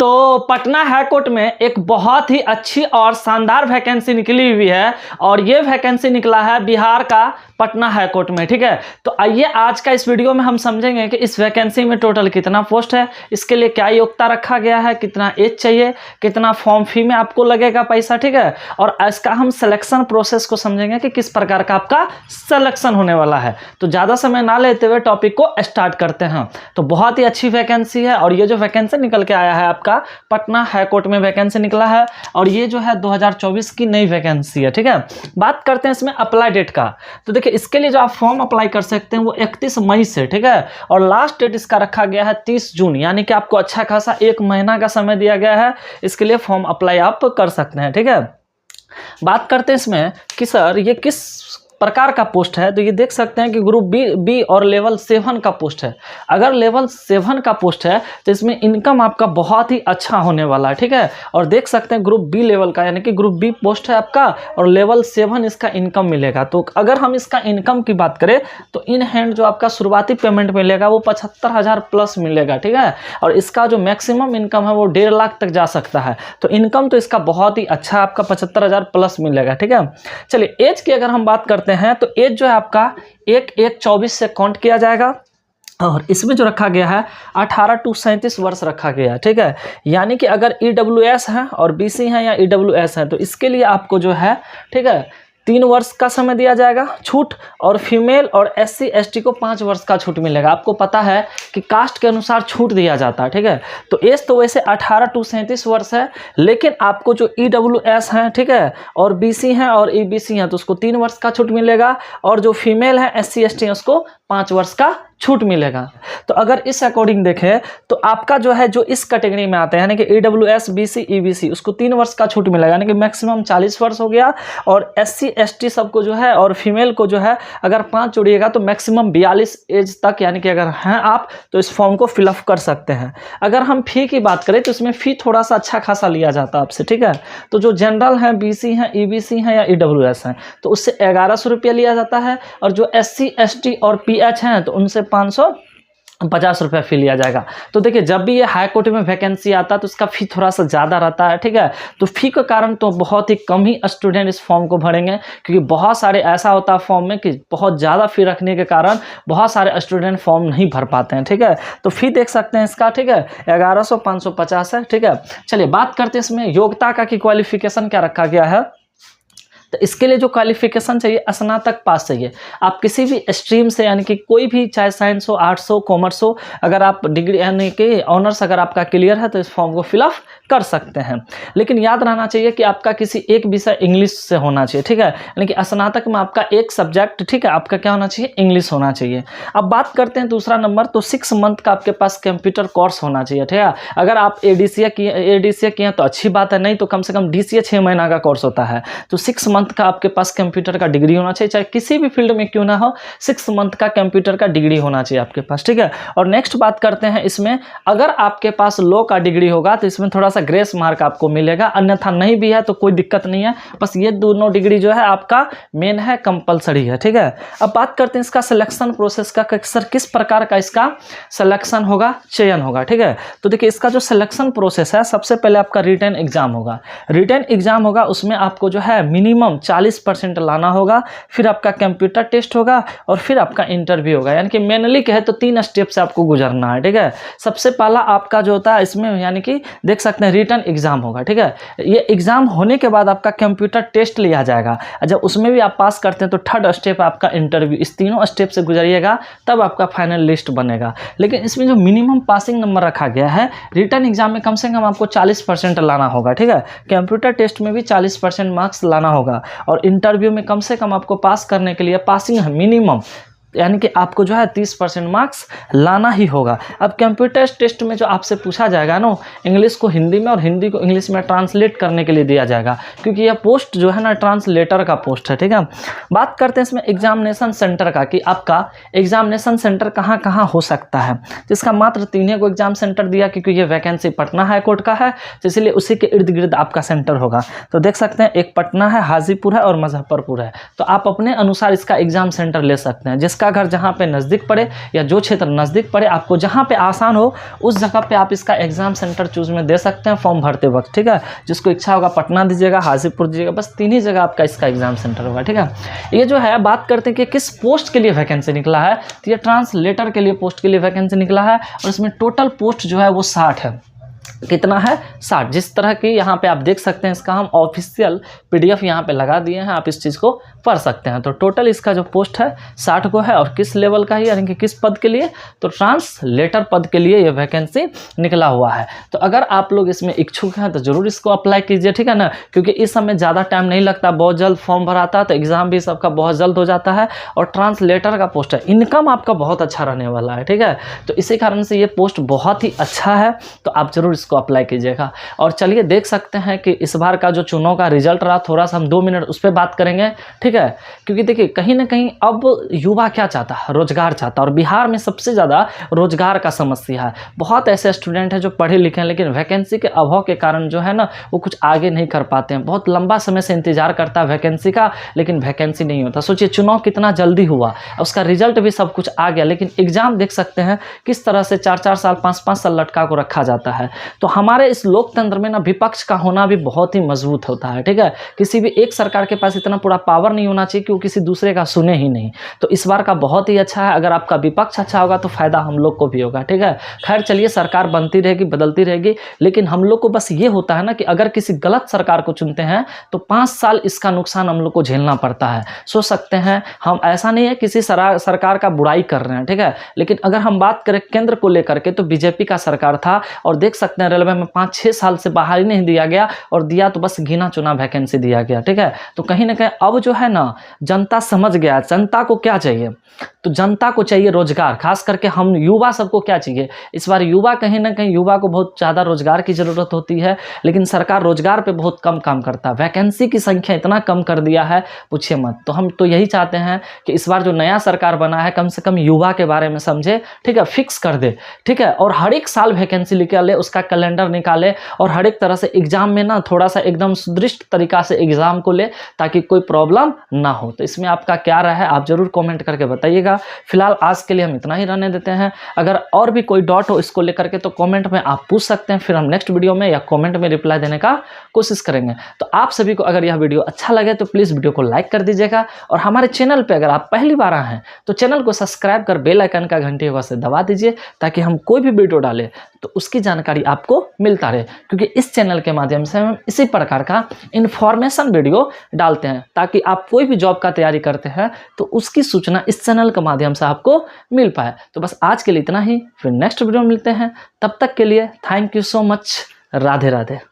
तो Patna high court में एक बहुत ही अच्छी और शानदार वैकेंसी निकली हुई है और ये वैकेंसी निकला है बिहार का पटना हाई कोर्ट में। ठीक है, तो आइए आज का इस वीडियो में हम समझेंगे कि इस वैकेंसी में टोटल कितना पोस्ट है, इसके लिए क्या योग्यता रखा गया है, कितना एज चाहिए, कितना फॉर्म फी में आपको लगेगा पैसा। ठीक है, और इसका हम सिलेक्शन प्रोसेस को समझेंगे कि किस प्रकार का आपका सिलेक्शन होने वाला है। तो ज़्यादा समय ना लेते हुए टॉपिक को स्टार्ट करते हैं। तो बहुत ही अच्छी वैकेंसी है और ये जो वैकेंसी निकल के आया है आपका पटना हाई कोर्ट में वैकेंसी निकला है और ये जो है 2024 की नई वैकेंसी है। ठीक है, बात करते हैं इसमें अप्लाई डेट का। तो देखिए इसके लिए जो आप फॉर्म अप्लाई कर सकते हैं वो 31 मई से, ठीक है, और लास्ट डेट इसका रखा गया है 30 जून, यानी कि आपको अच्छा खासा 1 महीना का समय दिया गया है। इसके लिए फॉर्म अप्लाई आप कर सकते हैं। ठीक है, बात करते हैं इसमें कि सर ये किस प्रकार का पोस्ट है। तो ये देख सकते हैं कि ग्रुप बी और लेवल 7 का पोस्ट है। अगर लेवल 7 का पोस्ट है तो इसमें इनकम आपका बहुत ही अच्छा होने वाला है। ठीक है, और देख सकते हैं ग्रुप बी लेवल का, यानी कि ग्रुप बी पोस्ट है आपका और लेवल 7 इसका इनकम मिलेगा। तो अगर हम इसका इनकम की बात करें तो इन हैंड जो आपका शुरुआती पेमेंट मिलेगा वो 75,000 प्लस मिलेगा। ठीक है, और इसका जो मैक्सिमम इनकम है वो 1.5 लाख तक जा सकता है। तो इनकम तो इसका बहुत ही अच्छा आपका 75,000 प्लस मिलेगा। ठीक है, चलिए एज की अगर हम बात करते हैं तो एज जो है आपका 1/1/24 से काउंट किया जाएगा और इसमें जो रखा गया है 18 टू 37 वर्ष रखा गया है। ठीक है, यानी कि अगर EWS है और BC है या EWS है तो इसके लिए आपको जो है, ठीक है, 3 वर्ष का समय दिया जाएगा छूट, और फीमेल और SC ST को 5 वर्ष का छूट मिलेगा। आपको पता है कि कास्ट के अनुसार छूट दिया जाता है। ठीक है, तो एज तो वैसे 18 टू 37 वर्ष है, लेकिन आपको जो EWS हैं, ठीक है, और BC हैं और EBC हैं तो उसको 3 वर्ष का छूट मिलेगा, और जो फीमेल है SC ST है उसको 5 वर्ष का छूट मिलेगा। तो अगर इस अकॉर्डिंग देखें तो आपका जो है जो इस कैटेगरी में आते हैं यानी कि EWS BC EBC उसको 3 वर्ष का छूट मिलेगा, यानी कि मैक्सिमम 40 वर्ष हो गया, और SC ST सबको जो है और फीमेल को जो है अगर 5 जोड़िएगा तो मैक्सिमम 42 एज तक, यानी कि अगर हैं आप तो इस फॉर्म को फिलअप कर सकते हैं। अगर हम फ़ी की बात करें तो इसमें फ़ी थोड़ा सा अच्छा खासा लिया जाता है आपसे। ठीक है, तो जो जनरल हैं BC हैं EBC हैं या EWS हैं तो उससे 1100 रुपया लिया जाता है, और जो SC ST और PH हैं तो उनसे 550 रुपया फी लिया जाएगा। तो देखिए जब भी ये हाई कोर्ट में वैकेंसी आता है तो उसका फ़ी थोड़ा सा ज़्यादा रहता है। ठीक है, तो फ़ी के कारण तो बहुत ही कम ही स्टूडेंट इस फॉर्म को भरेंगे, क्योंकि बहुत सारे ऐसा होता है फॉर्म में कि बहुत ज़्यादा फ़ी रखने के कारण बहुत सारे स्टूडेंट फॉर्म नहीं भर पाते हैं। ठीक है, तो फ़ी देख सकते हैं इसका, ठीक है, 1100 550 है। ठीक है, चलिए बात करते हैं इसमें योग्यता का कि क्वालिफिकेशन क्या रखा गया है। तो इसके लिए जो क्वालिफिकेशन चाहिए स्नातक पास चाहिए। आप किसी भी स्ट्रीम से, यानी कि कोई भी, चाहे साइंस हो, आर्ट्स हो, कॉमर्स हो, अगर आप डिग्री यानी कि ऑनर्स अगर आपका क्लियर है तो इस फॉर्म को फिलअप कर सकते हैं। लेकिन याद रहना चाहिए कि आपका किसी एक विषय इंग्लिश से होना चाहिए। ठीक है, यानी कि स्नातक में आपका एक सब्जेक्ट, ठीक है, आपका क्या होना चाहिए, इंग्लिश होना चाहिए। अब बात करते हैं दूसरा नंबर, तो 6 मंथ का आपके पास कंप्यूटर कोर्स होना चाहिए। ठीक है, अगर आप ADCA किए हैं तो अच्छी बात है, नहीं तो कम से कम DCA 6 महीना का कोर्स होता है। तो 6 मंथ का आपके पास कंप्यूटर का डिग्री होना चाहिए, चाहे किसी भी फील्ड में क्यों ना हो, 6 मंथ का कंप्यूटर का डिग्री होना चाहिए आपके पास। ठीक है, और नेक्स्ट बात करते हैं इसमें, अगर आपके पास लॉ का डिग्री होगा तो इसमें थोड़ा सा ग्रेस मार्क आपको मिलेगा, अन्यथा नहीं भी है तो कोई दिक्कत नहीं है। बस ये दोनों डिग्री जो है आपका मेन है, कंपलसरी है। ठीक है, अब बात करते हैं इसका सिलेक्शन प्रोसेस का, सर किस प्रकार का इसका सिलेक्शन होगा, चयन होगा। ठीक है, तो देखिए इसका जो सिलेक्शन प्रोसेस है, सबसे पहले आपका रिटन एग्जाम होगा। रिटन एग्जाम होगा, उसमें आपको जो है मिनिमम 40% लाना होगा, फिर आपका कंप्यूटर टेस्ट होगा और फिर आपका इंटरव्यू होगा। यानी कि मेनली कहे तो 3 स्टेप से आपको गुजरना है। ठीक है, सबसे पहला आपका जो होता है इसमें, यानी कि देख सकते हैं रिटन एग्जाम होगा। ठीक है, ये एग्जाम होने के बाद आपका कंप्यूटर टेस्ट लिया जाएगा, जब उसमें भी आप पास करते हैं तो 3rd स्टेप आपका इंटरव्यू। इस तीनों स्टेप से गुजरिएगा तब आपका फाइनल लिस्ट बनेगा। लेकिन इसमें जो मिनिमम पासिंग नंबर रखा गया है, रिटन एग्जाम में कम से कम आपको 40% लाना होगा। ठीक है, कंप्यूटर टेस्ट में भी 40% मार्क्स लाना होगा, और इंटरव्यू में कम से कम आपको पास करने के लिए पासिंग है मिनिमम, यानी कि आपको जो है 30% मार्क्स लाना ही होगा। अब कंप्यूटर टेस्ट में जो आपसे पूछा जाएगा ना, इंग्लिश को हिंदी में और हिंदी को इंग्लिश में ट्रांसलेट करने के लिए दिया जाएगा, क्योंकि यह पोस्ट जो है ना ट्रांसलेटर का पोस्ट है। ठीक है, बात करते हैं इसमें एग्जामिनेशन सेंटर का, कि आपका एग्जामिनेशन सेंटर कहाँ कहाँ हो सकता है। तो इसका मात्र 3 को एग्जाम सेंटर दिया, क्योंकि ये वैकेंसी पटना हाई कोर्ट का है, तो इसलिए उसी के इर्द गिर्द आपका सेंटर होगा। तो देख सकते हैं एक पटना है, हाजीपुर है और मुजफ्फरपुर है। तो आप अपने अनुसार इसका एग्जाम सेंटर ले सकते हैं, जिसका जिसका घर जहाँ पे नज़दीक पड़े या जो क्षेत्र नज़दीक पड़े, आपको जहाँ पे आसान हो उस जगह पे आप इसका एग्ज़ाम सेंटर चूज़ में दे सकते हैं फॉर्म भरते वक्त, ठीक है। जिसको इच्छा होगा पटना दीजिएगा, हाजीपुर दीजिएगा, बस 3 ही जगह आपका इसका एग्ज़ाम सेंटर होगा, ठीक है। ये जो है बात करते हैं कि किस पोस्ट के लिए वैकेंसी निकला है, तो ये ट्रांसलेटर के लिए पोस्ट के लिए वैकेंसी निकला है और इसमें टोटल पोस्ट जो है वो 60 है। कितना है? 60। जिस तरह की यहाँ पे आप देख सकते हैं, इसका हम ऑफिशियल PDF यहाँ पे लगा दिए हैं, आप इस चीज़ को पढ़ सकते हैं। तो टोटल इसका जो पोस्ट है 60 को है और किस लेवल का है, यानी कि किस पद के लिए, तो ट्रांसलेटर पद के लिए ये वैकेंसी निकला हुआ है। तो अगर आप लोग इसमें इच्छुक हैं तो ज़रूर इसको अप्लाई कीजिए, ठीक है ना, क्योंकि इस समय ज़्यादा टाइम नहीं लगता, बहुत जल्द फॉर्म भराता है तो एग्ज़ाम भी सबका बहुत जल्द हो जाता है और ट्रांसलेटर का पोस्ट है, इनकम आपका बहुत अच्छा रहने वाला है, ठीक है। तो इसी कारण से ये पोस्ट बहुत ही अच्छा है, तो आप ज़रूर इसको अप्लाई कीजिएगा। और चलिए देख सकते हैं कि इस बार का जो चुनाव का रिजल्ट रहा, थोड़ा सा हम 2 मिनट उस पर बात करेंगे, ठीक है। क्योंकि देखिए कहीं ना कहीं अब युवा क्या चाहता है, रोजगार चाहता है, और बिहार में सबसे ज़्यादा रोजगार का समस्या है। बहुत ऐसे स्टूडेंट हैं जो पढ़े लिखे हैं लेकिन वैकेंसी के अभाव के कारण जो है ना वो कुछ आगे नहीं कर पाते हैं, बहुत लंबा समय से इंतजार करता है वैकेंसी का, लेकिन वैकेंसी नहीं होता। सोचिए चुनाव कितना जल्दी हुआ, उसका रिजल्ट भी सब कुछ आ गया, लेकिन एग्जाम देख सकते हैं किस तरह से 4-4 साल 5-5 साल लटका को रखा जाता है। तो हमारे इस लोकतंत्र में ना विपक्ष का होना भी बहुत ही मजबूत होता है, ठीक है। किसी भी एक सरकार के पास इतना पूरा पावर नहीं होना चाहिए कि वो किसी दूसरे का सुने ही नहीं। तो इस बार का बहुत ही अच्छा है, अगर आपका विपक्ष अच्छा होगा तो फायदा हम लोग को भी होगा, ठीक है। खैर चलिए, सरकार बनती रहेगी, बदलती रहेगी, लेकिन हम लोग को बस ये होता है ना कि अगर किसी गलत सरकार को चुनते हैं तो 5 साल इसका नुकसान हम लोग को झेलना पड़ता है। सोच सकते हैं, हम ऐसा नहीं है किसी सरकार का बुराई कर रहे हैं, ठीक है, लेकिन अगर हम बात करें केंद्र को लेकर के तो बीजेपी का सरकार था और देख सकते हैं रेलवे में 5-6 साल से बाहर ही नहीं दिया गया, और दिया तो बस गिना चुना वैकेंसी दिया गया, ठीक है। तो कहीं ना कहीं अब जो है ना जनता समझ गया, जनता को क्या चाहिए, तो जनता को चाहिए रोजगार। खास करके हम युवा सबको क्या चाहिए, इस बार युवा कहीं ना कहीं युवा को बहुत ज़्यादा रोजगार की ज़रूरत होती है, लेकिन सरकार रोजगार पे बहुत कम काम करता है। वैकेंसी की संख्या इतना कम कर दिया है पूछिए मत। तो हम तो यही चाहते हैं कि इस बार जो नया सरकार बना है कम से कम युवा के बारे में समझे, ठीक है, फिक्स कर दे, ठीक है, और हर एक साल वैकेंसी निकाले, उसका कैलेंडर निकाले और हर एक तरह से एग्जाम में ना थोड़ा सा एकदम सुदृढ़ तरीका से एग्जाम को ले, ताकि कोई प्रॉब्लम ना हो। तो इसमें आपका क्या राय है आप जरूर कमेंट करके बताइएगा। फिलहाल आज के लिए हम इतना ही रहने देते हैं। अगर और भी कोई डाउट हो इसको लेकर के तो कमेंट में आप पूछ सकते हैं, फिर हम नेक्स्ट वीडियो में या कमेंट में रिप्लाई देने का कोशिश करेंगे। तो आप सभी को अगर यह वीडियो अच्छा लगे तो प्लीज़ वीडियो को लाइक कर दीजिएगा, और हमारे चैनल पर अगर आप पहली बार आए हैं तो चैनल को सब्सक्राइब कर बेल आइकन का घंटी वैसे दबा दीजिए, ताकि हम कोई भी वीडियो डालें तो उसकी जानकारी आपको मिलता रहे। क्योंकि इस चैनल के माध्यम से हम इसी प्रकार का इन्फॉर्मेशन वीडियो डालते हैं, ताकि आप कोई भी जॉब का तैयारी करते हैं तो उसकी सूचना इस चैनल के माध्यम से आपको मिल पाए। तो बस आज के लिए इतना ही, फिर नेक्स्ट वीडियो में मिलते हैं। तब तक के लिए thank you so much. Radhe Radhe.